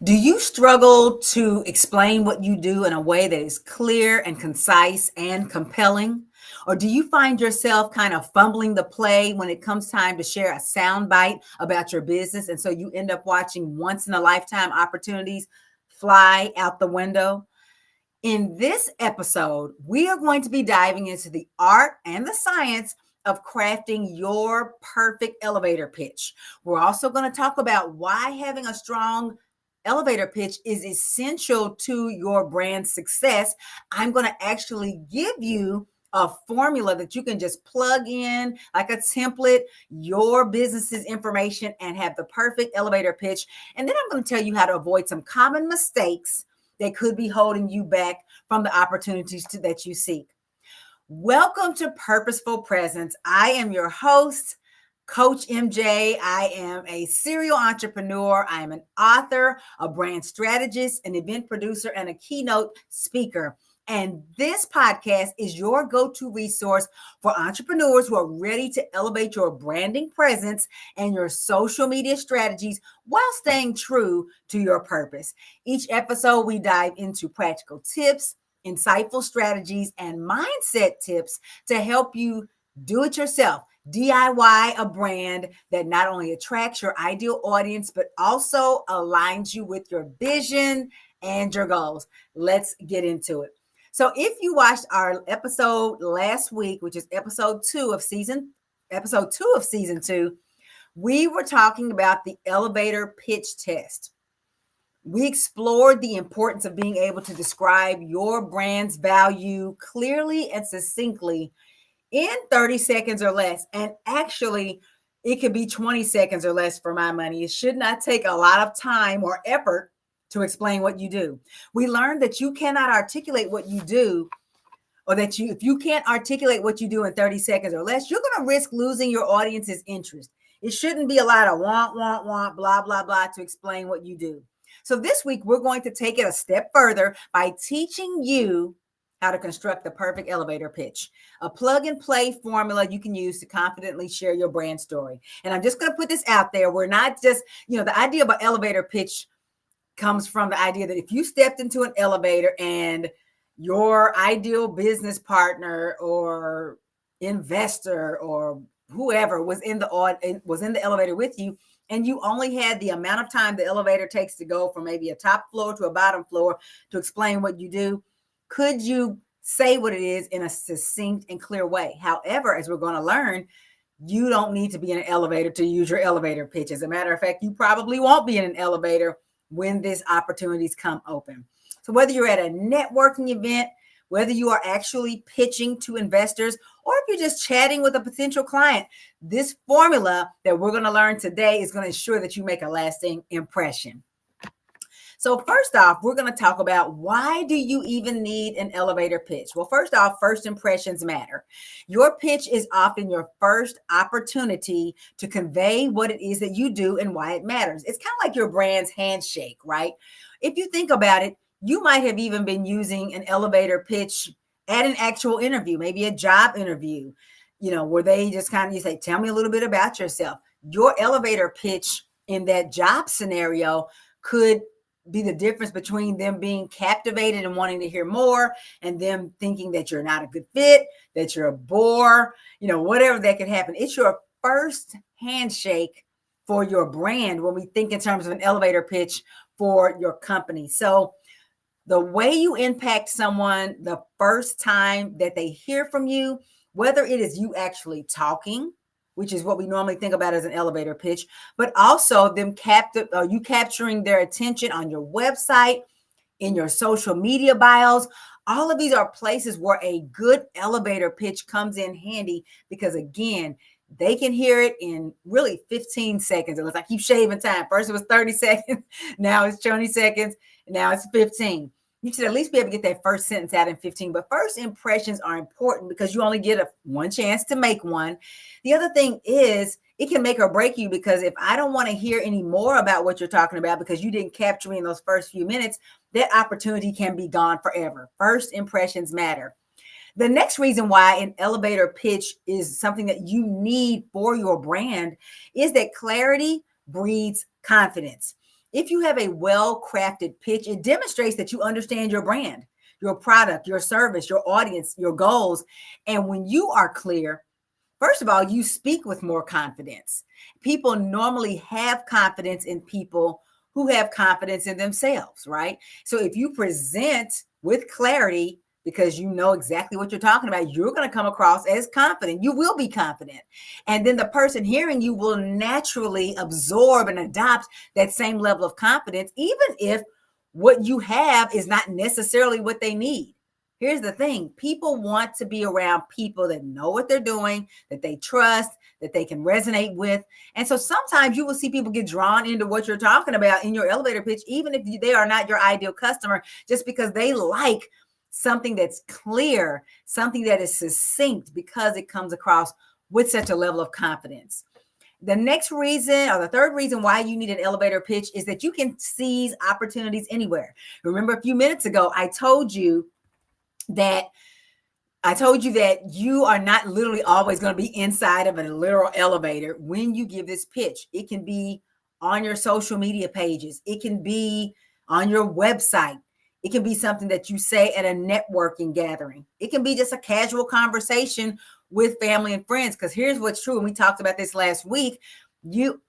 Do you struggle to explain what you do in a way that is clear and concise and compelling? Or do you find yourself kind of fumbling the play when it comes time to share a soundbite about your business? And so you end up watching once in a lifetime opportunities fly out the window? In this episode, we are going to be diving into the art and the science of crafting your perfect elevator pitch. We're also going to talk about why having a strong elevator pitch is essential to your brand success. I'm going to actually give you a formula that you can just plug in like a template, your business's information, and have the perfect elevator pitch. And then I'm going to tell you how to avoid some common mistakes that could be holding you back from the opportunities that you seek. Welcome to Purposeful Presence. I am your host, Coach MJ. I am a serial entrepreneur. I am an author, a brand strategist, an event producer, and a keynote speaker. And this podcast is your go-to resource for entrepreneurs who are ready to elevate your branding presence and your social media strategies while staying true to your purpose. Each episode, we dive into practical tips, insightful strategies, and mindset tips to help you do it yourself. DIY a brand that not only attracts your ideal audience, but also aligns you with your vision and your goals. Let's get into it. So if you watched our episode last week, which is episode two of season 2, we were talking about the elevator pitch test. We explored the importance of being able to describe your brand's value clearly and succinctly in 30 seconds or less. And actually, it could be 20 seconds or less for my money. It should not take a lot of time or effort to explain what you do. We learned that you cannot articulate what you do, or that if you can't articulate what you do in 30 seconds or less, you're going to risk losing your audience's interest. It shouldn't be a lot of want, blah, blah, blah to explain what you do. So this week, we're going to take it a step further by teaching you how to construct the perfect elevator pitch, a plug and play formula you can use to confidently share your brand story. And I'm just going to put this out there. We're not just, the idea of an elevator pitch comes from the idea that if you stepped into an elevator and your ideal business partner or investor or whoever was in the elevator with you, and you only had the amount of time the elevator takes to go from maybe a top floor to a bottom floor to explain what you do, could you say what it is in a succinct and clear way? However, as we're going to learn, you don't need to be in an elevator to use your elevator pitch. As a matter of fact, you probably won't be in an elevator when these opportunities come open. So whether you're at a networking event, whether you are actually pitching to investors, or if you're just chatting with a potential client, this formula that we're going to learn today is going to ensure that you make a lasting impression. So first off, we're going to talk about why do you even need an elevator pitch? Well, first off, first impressions matter. Your pitch is often your first opportunity to convey what it is that you do and why it matters. It's kind of like your brand's handshake, right? If you think about it, you might have even been using an elevator pitch at an actual interview, maybe a job interview, where they just you say, tell me a little bit about yourself. Your elevator pitch in that job scenario could be the difference between them being captivated and wanting to hear more and them thinking that you're not a good fit, that you're a bore, whatever that could happen. It's your first handshake for your brand when we think in terms of an elevator pitch for your company. So the way you impact someone the first time that they hear from you, whether it is you actually talking, which is what we normally think about as an elevator pitch, but also them you capturing their attention on your website, in your social media bios. All of these are places where a good elevator pitch comes in handy because, again, they can hear it in really 15 seconds. Unless I keep shaving time. First it was 30 seconds. Now it's 20 seconds. Now it's 15. You should at least be able to get that first sentence out in 15. But first impressions are important because you only get one chance to make one. The other thing is it can make or break you, because if I don't want to hear any more about what you're talking about because you didn't capture me in those first few minutes, that opportunity can be gone forever. First impressions matter. The next reason why an elevator pitch is something that you need for your brand is that clarity breeds confidence. If you have a well-crafted pitch, it demonstrates that you understand your brand, your product, your service, your audience, your goals. And when you are clear, first of all, you speak with more confidence. People normally have confidence in people who have confidence in themselves, right? So if you present with clarity, because you know exactly what you're talking about, you're going to come across as confident. You will be confident. And then the person hearing you will naturally absorb and adopt that same level of confidence, even if what you have is not necessarily what they need. Here's the thing. People want to be around people that know what they're doing, that they trust, that they can resonate with. And so sometimes you will see people get drawn into what you're talking about in your elevator pitch, even if they are not your ideal customer, just because they like something that's clear, something that is succinct, because it comes across with such a level of confidence. The next reason, or the third reason why you need an elevator pitch, is that you can seize opportunities anywhere. Remember a few minutes ago, I told you that you are not literally always going to be inside of a literal elevator when you give this pitch. It can be on your social media pages. It can be on your website. It can be something that you say at a networking gathering. It can be just a casual conversation with family and friends. Because here's what's true. And we talked about this last week.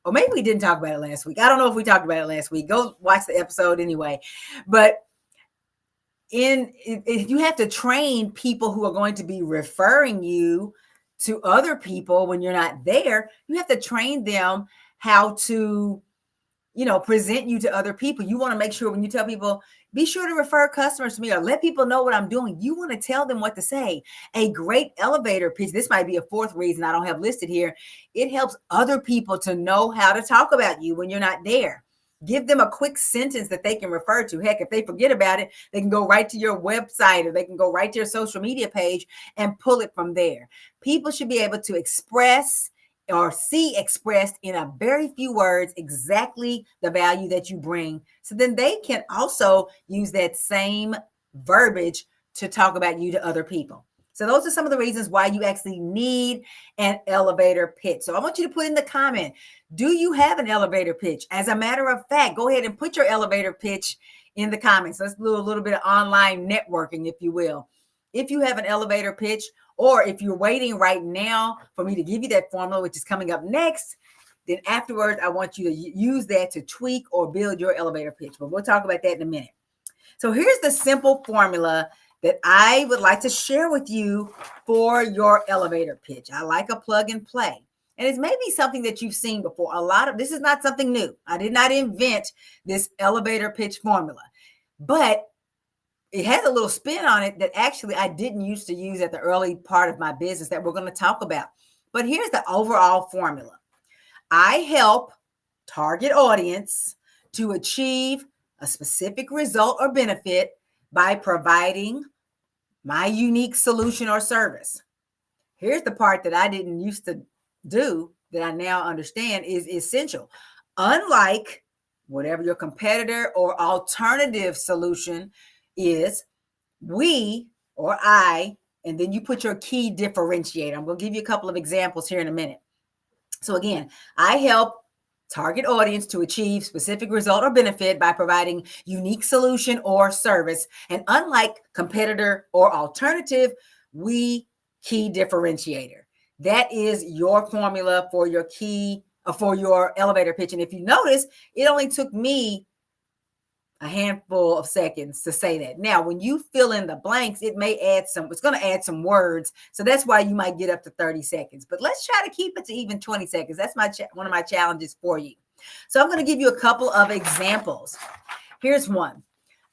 Or maybe we didn't talk about it last week. I don't know if we talked about it last week. Go watch the episode anyway. But if you have to train people who are going to be referring you to other people when you're not there, you have to train them how to, present you to other people. You want to make sure when you tell people, be sure to refer customers to me or let people know what I'm doing. You want to tell them what to say. A great elevator pitch, this might be a fourth reason I don't have listed here. It helps other people to know how to talk about you when you're not there. Give them a quick sentence that they can refer to. Heck, if they forget about it, they can go right to your website or they can go right to your social media page and pull it from there. People should be able to express or see expressed in a very few words exactly the value that you bring. So then they can also use that same verbiage to talk about you to other people. So those are some of the reasons why you actually need an elevator pitch. So I want you to put in the comment, do you have an elevator pitch? As a matter of fact, go ahead and put your elevator pitch in the comments. Let's do a little bit of online networking, if you will. If you have an elevator pitch, or if you're waiting right now for me to give you that formula, which is coming up next, then afterwards, I want you to use that to tweak or build your elevator pitch. But we'll talk about that in a minute. So here's the simple formula that I would like to share with you for your elevator pitch. I like a plug and play. And it's maybe something that you've seen before. This is not something new. I did not invent this elevator pitch formula, but it has a little spin on it that actually I didn't used to use at the early part of my business that we're going to talk about. But here's the overall formula. I help target audience to achieve a specific result or benefit by providing my unique solution or service. Here's the part that I didn't used to do that I now understand is essential. Unlike whatever your competitor or alternative solution is, we or I, and then you put your key differentiator. I'm going to give you a couple of examples here in a minute. So again, I help target audience to achieve specific result or benefit by providing unique solution or service. And unlike competitor or alternative, we key differentiator. That is your formula for your for your elevator pitch. And if you notice, it only took me a handful of seconds to say that. Now, when you fill in the blanks, it's going to add some words. So that's why you might get up to 30 seconds. But let's try to keep it to even 20 seconds. That's one of my challenges for you. So I'm going to give you a couple of examples. Here's one.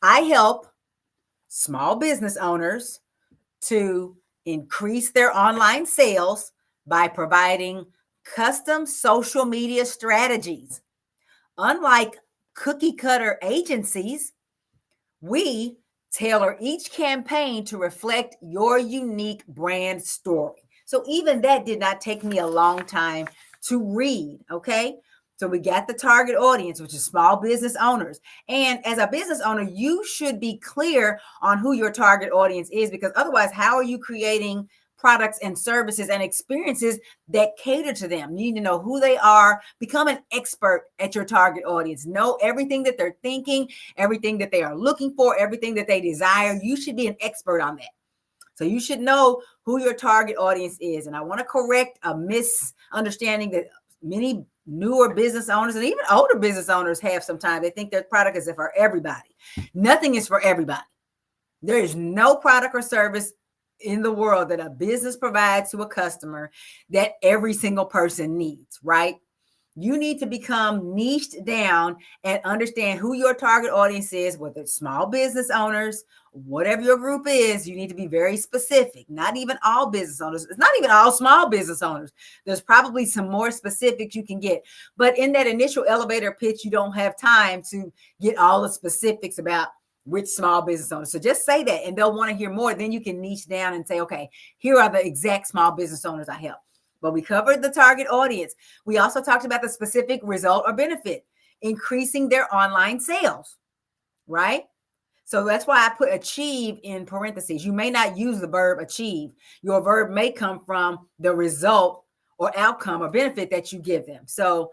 I help small business owners to increase their online sales by providing custom social media strategies. Unlike cookie cutter agencies, we tailor each campaign to reflect your unique brand story. So even that did not take me a long time to read, okay? So we got the target audience, which is small business owners. And as a business owner, you should be clear on who your target audience is, because otherwise, how are you creating products and services and experiences that cater to them. You need to know who they are, become an expert at your target audience, know everything that they're thinking, everything that they are looking for, everything that they desire. You should be an expert on that. So you should know who your target audience is. And I want to correct a misunderstanding that many newer business owners and even older business owners have sometimes. They think their product is for everybody. Nothing is for everybody. There is no product or service in the world that a business provides to a customer that every single person needs, right? You need to become niched down and understand who your target audience is, whether it's small business owners, whatever your group is. You need to be very specific. Not even all business owners. It's not even all small business owners. There's probably some more specifics you can get. But in that initial elevator pitch, you don't have time to get all the specifics about which small business owners. So just say that and they'll want to hear more. Then you can niche down and say, okay, here are the exact small business owners I help. But we covered the target audience. We also talked about the specific result or benefit, increasing their online sales, right? So that's why I put achieve in parentheses. You may not use the verb achieve. Your verb may come from the result or outcome or benefit that you give them. So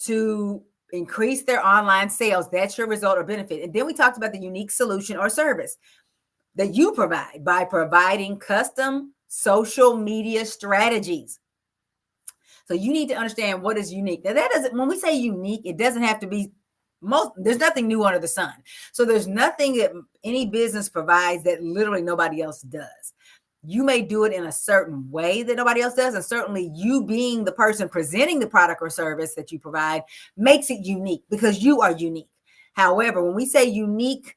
to increase their online sales, that's your result or benefit. And then we talked about the unique solution or service that you provide by providing custom social media strategies. So you need to understand what is unique. Now that doesn't, when we say unique, it doesn't have to be there's nothing new under the sun. So there's nothing that any business provides that literally nobody else does. You may do it in a certain way that nobody else does. And certainly you being the person presenting the product or service that you provide makes it unique because you are unique. However, when we say unique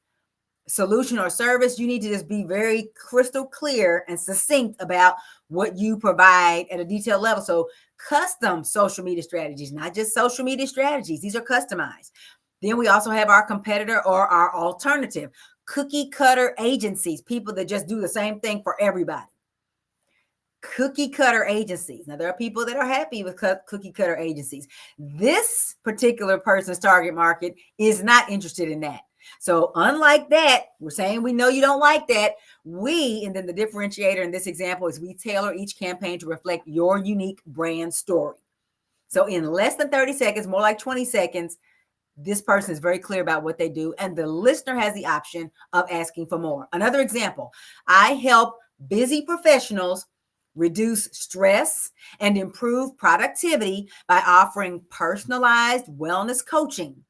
solution or service, you need to just be very crystal clear and succinct about what you provide at a detailed level. So custom social media strategies, not just social media strategies. These are customized. Then we also have our competitor or our alternative, cookie cutter agencies, people that just do the same thing for everybody. Cookie cutter agencies. Now, there are people that are happy with cookie cutter agencies. This particular person's target market is not interested in that. So unlike that, we're saying we know you don't like that. And then the differentiator in this example is we tailor each campaign to reflect your unique brand story. So in less than 30 seconds, more like 20 seconds, this person is very clear about what they do. And the listener has the option of asking for more. Another example, I help busy professionals reduce stress and improve productivity by offering personalized wellness coaching.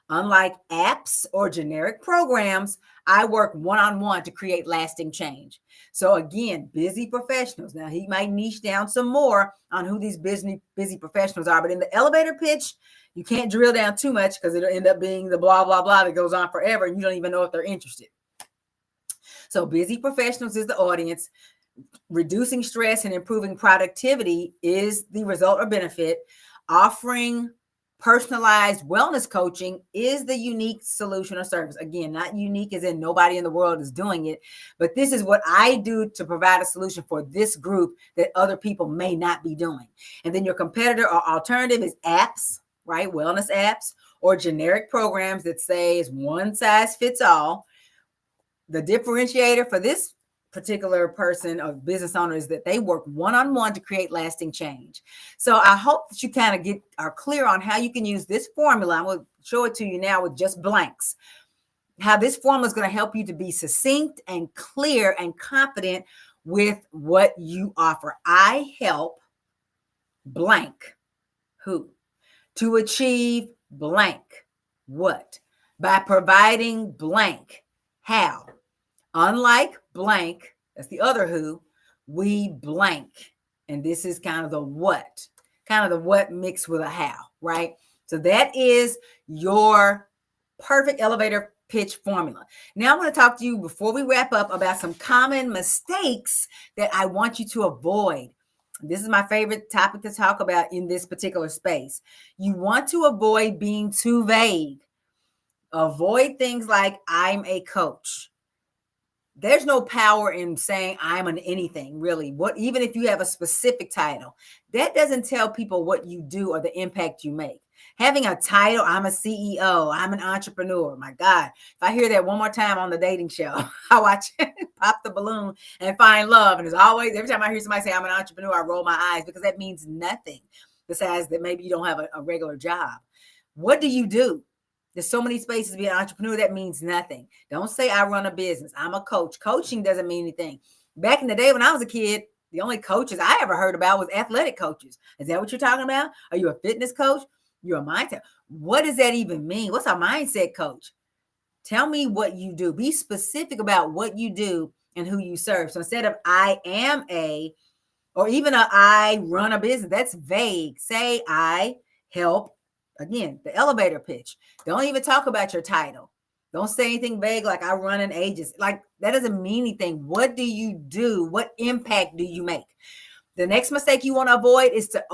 Unlike apps or generic programs, I work one-on-one to create lasting change. So again, busy professionals. Now he might niche down some more on who these busy professionals are, but in the elevator pitch, you can't drill down too much because it'll end up being the blah, blah, blah that goes on forever and you don't even know if they're interested. So busy professionals is the audience. Reducing stress and improving productivity is the result or benefit. Offering personalized wellness coaching is the unique solution or service. Again, not unique as in nobody in the world is doing it, but this is what I do to provide a solution for this group that other people may not be doing. And then your competitor or alternative is apps, right? Wellness apps or generic programs that say it's one size fits all. The differentiator for this particular person or business owner is that they work one-on-one to create lasting change. So I hope that you kind of are clear on how you can use this formula. I'm going to show it to you now with just blanks. How this formula is going to help you to be succinct and clear and confident with what you offer. I help blank who to achieve blank what by providing blank how. Unlike blank, that's the other who, we blank. And this is kind of the what mixed with a how, right? So that is your perfect elevator pitch formula. Now I want to talk to you before we wrap up about some common mistakes that I want you to avoid. This is my favorite topic to talk about in this particular space. You want to avoid being too vague. Avoid things like I'm a coach. There's no power in saying I'm an anything, really. Even if you have a specific title, that doesn't tell people what you do or the impact you make. Having a title, I'm a CEO, I'm an entrepreneur. My God, if I hear that one more time on the dating show, I watch Pop the Balloon and Find Love. And it's always, every time I hear somebody say I'm an entrepreneur, I roll my eyes because that means nothing besides that maybe you don't have a regular job. What do you do? There's so many spaces to be an entrepreneur. That means nothing. Don't say I run a business. I'm a coach. Coaching doesn't mean anything. Back in the day when I was a kid, the only coaches I ever heard about was athletic coaches. Is that what you're talking about? Are you a fitness coach? You're a mindset. What does that even mean? What's a mindset coach? Tell me what you do. Be specific about what you do and who you serve. So instead of I am a, or even I run a business, that's vague. Say I help. Again, the elevator pitch. Don't even talk about your title. Don't say anything vague like I run an agency. Like that doesn't mean anything. What do you do? What impact do you make? The next mistake you want to avoid is to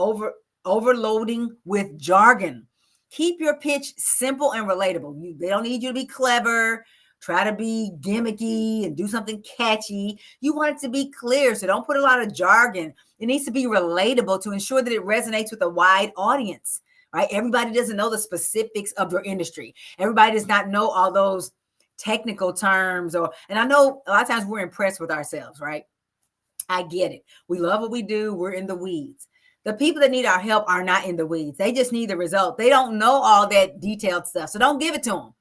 overloading with jargon. Keep your pitch simple and relatable. They don't need you to be clever, try to be gimmicky and do something catchy. You want it to be clear, so don't put a lot of jargon. It needs to be relatable to ensure that it resonates with a wide audience, right? Everybody doesn't know the specifics of your industry. Everybody does not know all those technical terms, and I know a lot of times we're impressed with ourselves, right? I get it. We love what we do. We're in the weeds. The people that need our help are not in the weeds. They just need the result. They don't know all that detailed stuff. So don't give it to them.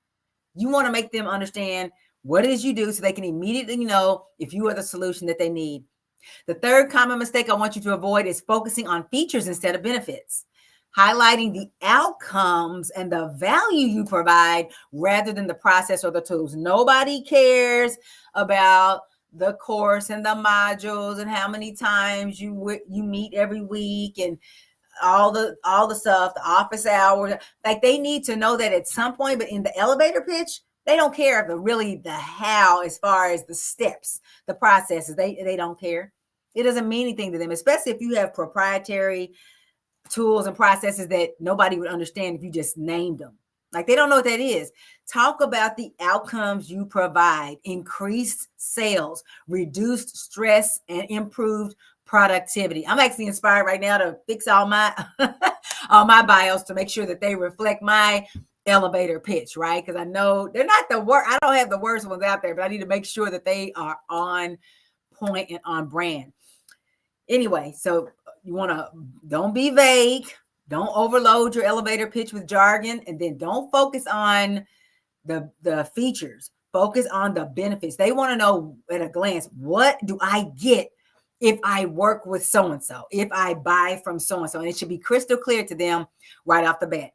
You want to make them understand what it is you do so they can immediately know if you are the solution that they need. The third common mistake I want you to avoid is focusing on features instead of benefits. Highlighting the outcomes and the value you provide rather than the process or the tools. Nobody cares about the course and the modules and how many times you meet every week and all the stuff, the office hours. Like they need to know that at some point, but in the elevator pitch, they don't care the how as far as the steps, the processes. They don't care. It doesn't mean anything to them, especially if you have proprietary tools and processes that nobody would understand if you just named them. Like they don't know what that is. Talk about the outcomes you provide: increased sales, reduced stress, and improved productivity. I'm actually inspired right now to fix all my all my bios to make sure that they reflect my elevator pitch, right? Because I know they're not the worst. I don't have the worst ones out there, but I need to make sure that they are on point and on brand. Anyway, so you want to, don't be vague. Don't overload your elevator pitch with jargon, and then don't focus on the features. Focus on the benefits. They want to know at a glance, what do I get if I work with so-and-so, if I buy from so-and-so? And it should be crystal clear to them right off the bat.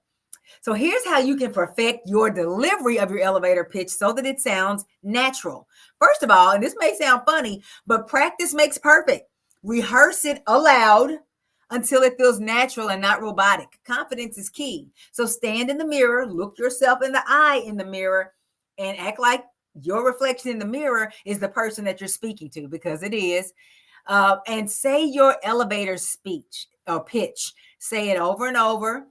So here's how you can perfect your delivery of your elevator pitch so that it sounds natural. First of all, and this may sound funny, but practice makes perfect. Rehearse it aloud until it feels natural and not robotic. Confidence is key. So stand in the mirror, look yourself in the eye in the mirror, and act like your reflection in the mirror is the person that you're speaking to, because it is. And say your elevator speech or pitch. Say it over and over.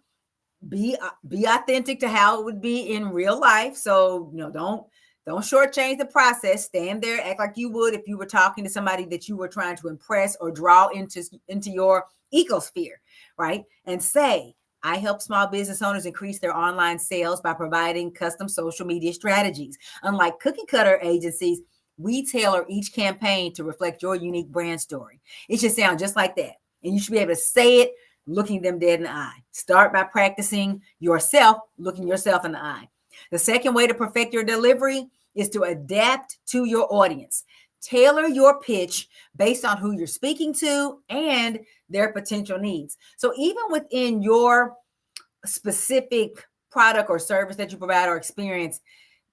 Be authentic to how it would be in real life. So, don't shortchange the process. Stand there, act like you would if you were talking to somebody that you were trying to impress or draw into your ecosphere, right? And say, I help small business owners increase their online sales by providing custom social media strategies. Unlike cookie cutter agencies, we tailor each campaign to reflect your unique brand story. It should sound just like that. And you should be able to say it looking them dead in the eye. Start by practicing yourself, looking yourself in the eye. The second way to perfect your delivery is to adapt to your audience. Tailor your pitch based on who you're speaking to and their potential needs. So even within your specific product or service that you provide or experience,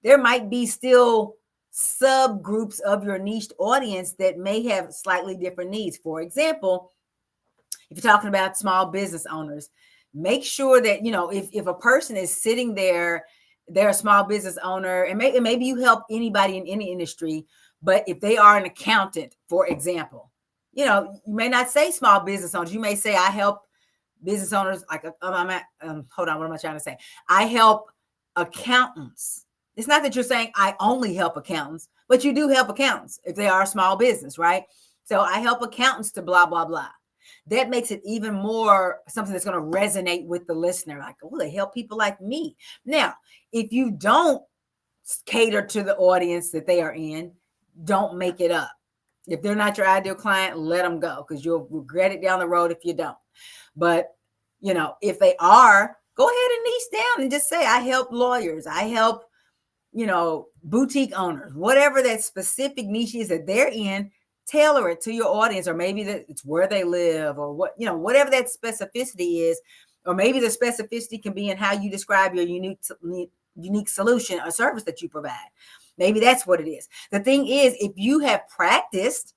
there might be still subgroups of your niche audience that may have slightly different needs. For example, if you're talking about small business owners, make sure that, if a person is sitting there, they're a small business owner, and maybe you help anybody in any industry, but if they are an accountant, for example, you may not say small business owners. You may say, I help business owners, like, hold on, what am I trying to say? I help accountants. It's not that you're saying I only help accountants, but you do help accountants if they are a small business, right? So I help accountants to blah, blah, blah. that makes it even more something that's going to resonate with the listener. Like, oh, they help people like me. Now, if you don't cater to the audience that they are in, don't make it up. If they're not your ideal client, let them go, because you'll regret it down the road if you don't. But, if they are, go ahead and niche down and just say, I help lawyers. I help, boutique owners, whatever that specific niche is that they're in, tailor it to your audience, or maybe that it's where they live, or whatever that specificity is, or maybe the specificity can be in how you describe your unique solution or service that you provide. Maybe that's what it is. The thing is, if you have practiced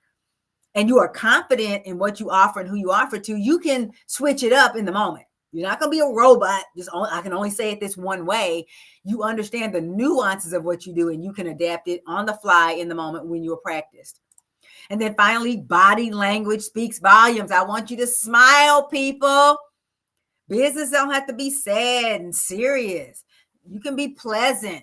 and you are confident in what you offer and who you offer to, you can switch it up in the moment. You're not going to be a robot. I can only say it this one way. You understand the nuances of what you do, and you can adapt it on the fly in the moment when you're practiced. And then finally, body language speaks volumes. I want you to smile, people. Business don't have to be sad and serious. You can be pleasant.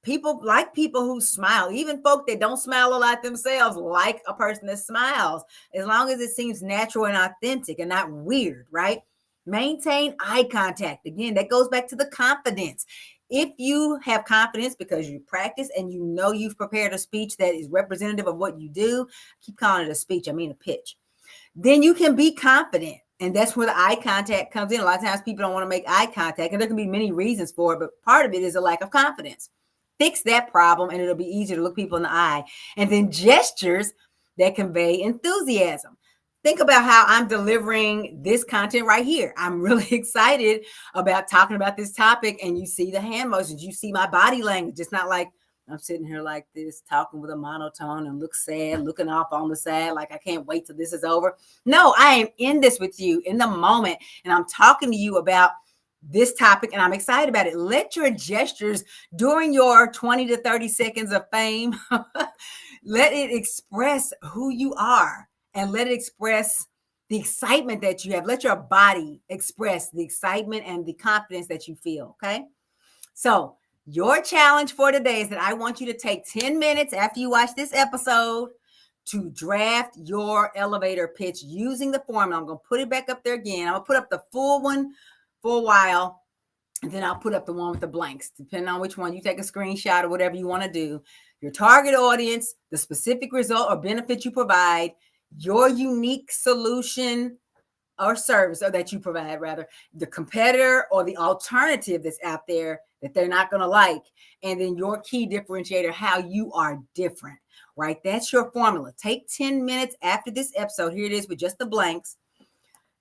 People like people who smile. Even folk that don't smile a lot themselves like a person that smiles, as long as it seems natural and authentic and not weird, right? Maintain eye contact. Again, that goes back to the confidence. If you have confidence because you practice and you've prepared a speech that is representative of what you do, I keep calling it a speech, I mean a pitch, then you can be confident. And that's where the eye contact comes in. A lot of times people don't want to make eye contact, and there can be many reasons for it, but part of it is a lack of confidence. Fix that problem, and it'll be easier to look people in the eye. And then gestures that convey enthusiasm. Think about how I'm delivering this content right here. I'm really excited about talking about this topic, and you see the hand motions, you see my body language. It's not like I'm sitting here like this, talking with a monotone and look sad, looking off on the side, like I can't wait till this is over. No, I am in this with you in the moment, and I'm talking to you about this topic, and I'm excited about it. Let your gestures during your 20 to 30 seconds of fame, let it express who you are, and let it express the excitement that you have. Let your body express the excitement and the confidence that you feel, okay? So your challenge for today is that I want you to take 10 minutes after you watch this episode to draft your elevator pitch using the formula. I'm going to put it back up there again. I'm going to put up the full one for a while, and then I'll put up the one with the blanks, depending on which one. You take a screenshot or whatever you want to do. Your target audience, the specific result or benefit you provide, your unique solution or service, or that you provide rather, the competitor or the alternative that's out there that they're not going to like, and then your key differentiator, how you are different, right? That's your formula. Take 10 minutes after this episode. Here it is with just the blanks,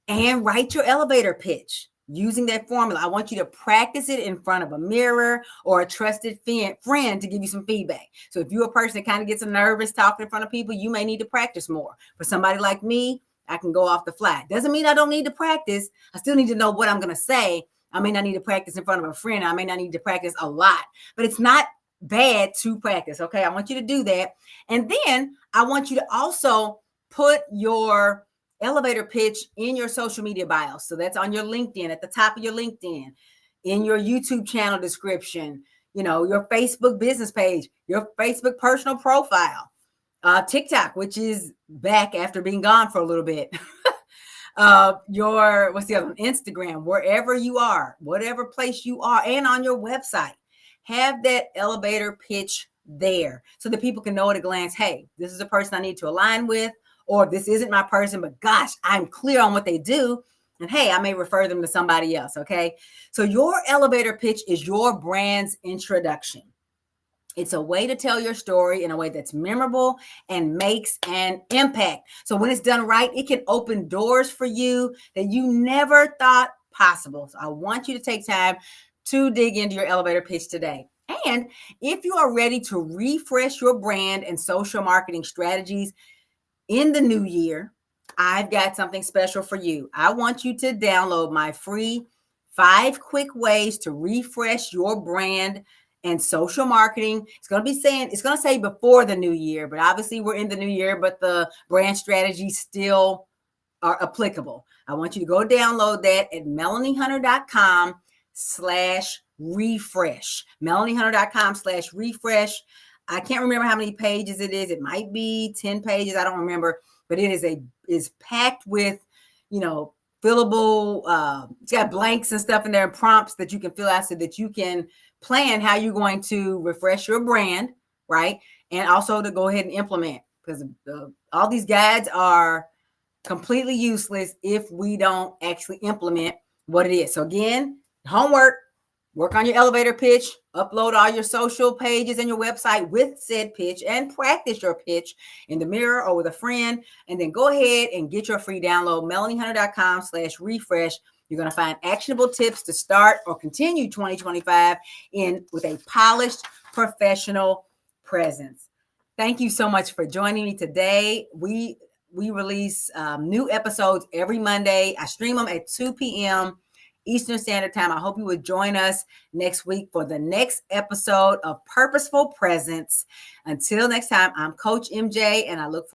and write your elevator pitch using that formula. I want you to practice it in front of a mirror or a trusted friend to give you some feedback. So if you're a person that kind of gets nervous talking in front of people, you may need to practice more. For somebody like me, I can go off the fly. Doesn't mean I don't need to practice. I still need to know what I'm going to say. I may not need to practice in front of a friend. I may not need to practice a lot, but it's not bad to practice. Okay. I want you to do that. And then I want you to also put your elevator pitch in your social media bio. So that's on your LinkedIn, at the top of your LinkedIn, in your YouTube channel description, your Facebook business page, your Facebook personal profile, TikTok, which is back after being gone for a little bit. What's the other one? Instagram, wherever you are, whatever place you are, and on your website, have that elevator pitch there so that people can know at a glance, hey, this is a person I need to align with, or this isn't my person, but gosh, I'm clear on what they do. And hey, I may refer them to somebody else. Okay. So your elevator pitch is your brand's introduction. It's a way to tell your story in a way that's memorable and makes an impact. So when it's done right, it can open doors for you that you never thought possible. So I want you to take time to dig into your elevator pitch today. And if you are ready to refresh your brand and social marketing strategies in the new year, I've got something special for you. I want you to download my free 5 quick ways to refresh your brand and social marketing. It's going to say before the new year, but obviously we're in the new year, but the brand strategies still are applicable. I want you to go download that at MelanieHunter.com/refresh. MelanieHunter.com/refresh. I can't remember how many pages it is. It might be 10 pages. I don't remember, but it is packed with fillable, it's got blanks and stuff in there, and prompts that you can fill out so that you can plan how you're going to refresh your brand, right? And also to go ahead and implement, because all these guides are completely useless if we don't actually implement what it is. So again, homework, work on your elevator pitch, upload all your social pages and your website with said pitch, and practice your pitch in the mirror or with a friend. And then go ahead and get your free download, melaниehunter.com/refresh. You're going to find actionable tips to start or continue 2025 with a polished professional presence. Thank you so much for joining me today. We release new episodes every Monday. I stream them at 2 p.m. Eastern Standard Time. I hope you would join us next week for the next episode of Purposeful Presence. Until next time, I'm Coach MJ, and I look forward